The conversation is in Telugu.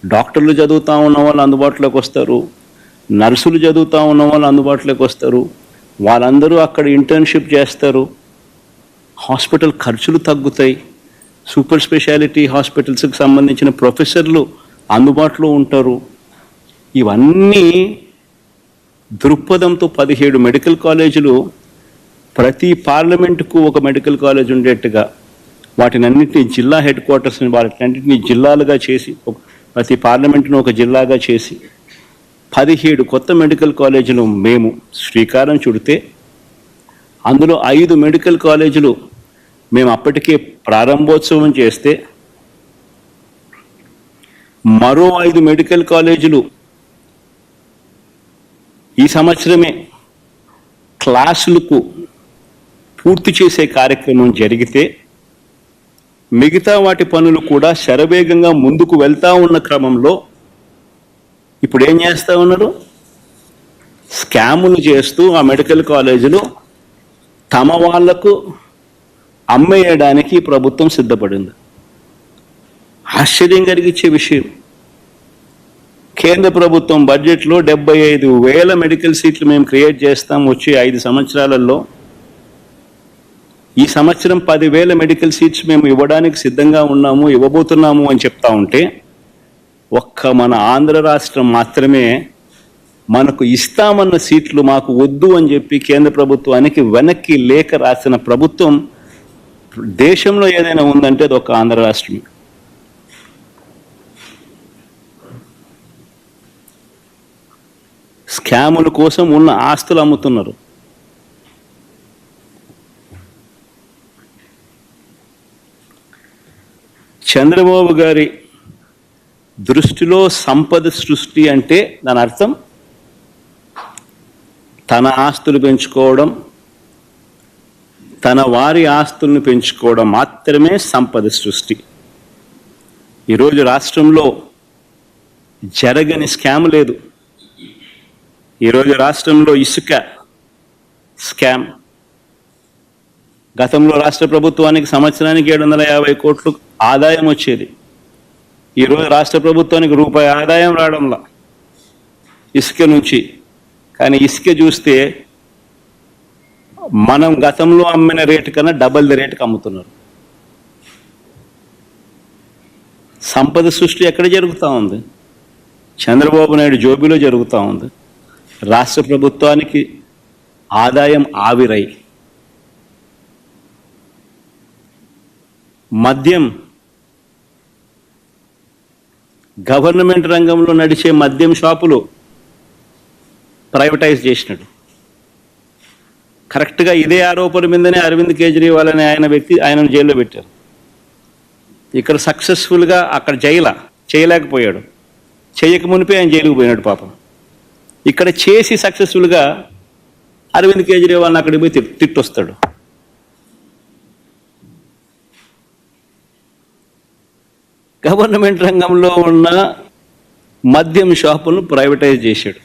డాక్టర్లు చదువుతూ ఉన్న వాళ్ళు అందుబాటులోకి వస్తారు, నర్సులు చదువుతూ ఉన్న వాళ్ళు అందుబాటులోకి వస్తారు, వాళ్ళందరూ అక్కడ ఇంటర్న్షిప్ చేస్తారు, హాస్పిటల్ ఖర్చులు తగ్గుతాయి, సూపర్ స్పెషాలిటీ హాస్పిటల్స్కి సంబంధించిన ప్రొఫెసర్లు అందుబాటులో ఉంటారు. ఇవన్నీ దృక్పథంతో 17 మెడికల్ కాలేజీలు, ప్రతి పార్లమెంటుకు ఒక మెడికల్ కాలేజ్ ఉండేట్టుగా వాటినన్నింటినీ జిల్లా హెడ్ క్వార్టర్స్ని వాటినన్నింటినీ జిల్లాలుగా చేసి, ప్రతి పార్లమెంటును ఒక జిల్లాగా చేసి 17 కొత్త మెడికల్ కాలేజీలు మేము శ్రీకారం చుడితే, అందులో 5 మెడికల్ కాలేజీలు మేము అప్పటికే ప్రారంభోత్సవం చేస్తే, మరో 5 మెడికల్ కాలేజీలు ఈ సంవత్సరమే క్లాసులకు పూర్తి చేసే కార్యక్రమం జరిగితే, మిగతా వాటి పనులు కూడా శరవేగంగా ముందుకు వెళ్తూ ఉన్న క్రమంలో ఇప్పుడు ఏం చేస్తూ ఉన్నారు? స్కాములు చేస్తూ ఆ మెడికల్ కాలేజీలు తమ వాళ్లకు అమ్మేయడానికి ప్రభుత్వం సిద్ధపడింది. ఆశ్చర్యం కలిగించే విషయం, కేంద్ర ప్రభుత్వం బడ్జెట్లో 75,000 మెడికల్ సీట్లు మేము క్రియేట్ చేస్తాం వచ్చే 5 సంవత్సరాలలో. ఈ సంవత్సరం 10,000 మెడికల్ సీట్స్ మేము ఇవ్వడానికి సిద్ధంగా ఉన్నాము, ఇవ్వబోతున్నాము అని చెప్తా ఉంటే, ఒక్క మన ఆంధ్ర రాష్ట్రం మాత్రమే మనకు ఇస్తామన్న సీట్లు మాకు వద్దు అని చెప్పి కేంద్ర ప్రభుత్వానికి వెనక్కి లేఖ రాసిన ప్రభుత్వం దేశంలో ఏదైనా ఉందంటే అది ఒక ఆంధ్ర రాష్ట్రమే. స్కాముల కోసం ఉన్న ఆస్తులు అమ్ముతున్నారు. చంద్రబాబు గారి దృష్టిలో సంపద సృష్టి అంటే దాని అర్థం తన ఆస్తులు పెంచుకోవడం, తన వారి ఆస్తులను పెంచుకోవడం మాత్రమే సంపద సృష్టి. ఈరోజు రాష్ట్రంలో జరగని స్కామ్ లేదు. ఈరోజు రాష్ట్రంలో ఇసుక స్కామ్, గతంలో రాష్ట్ర ప్రభుత్వానికి సంవత్సరానికి 750 కోట్లు ఆదాయం వచ్చేది. ఈరోజు రాష్ట్ర ప్రభుత్వానికి రూపాయి ఆదాయం రావడంలా ఇసుక నుంచి. కానీ ఇసుక చూస్తే మనం గతంలో అమ్మిన రేటు కన్నా డబల్ ది రేటుకి అమ్ముతున్నారు. సంపద సృష్టి ఎక్కడ జరుగుతూ ఉంది? చంద్రబాబు నాయుడు జోబిలో జరుగుతూ ఉంది. రాష్ట్ర ప్రభుత్వానికి ఆదాయం ఆవిరై. మద్యం, గవర్నమెంట్ రంగంలో నడిచే మద్యం షాపులు ప్రైవేటైజ్ చేసినాడు. కరెక్ట్గా ఇదే ఆరోపణ మీదనే అరవింద్ కేజ్రీవాల్ అనే ఆయనను జైల్లో పెట్టారు. ఇక్కడ సక్సెస్ఫుల్గా అక్కడ చేయలేకపోయాడు. చేయక మునిపే ఆయన జైలుకు పోయినాడు పాపం. ఇక్కడ చేసి సక్సెస్ఫుల్గా అరవింద్ కేజ్రీవాల్ని అక్కడికి పోయి తిట్టొస్తాడు. గవర్నమెంట్ రంగంలో ఉన్న మద్యం షాపులను ప్రైవేటైజ్ చేశాడు.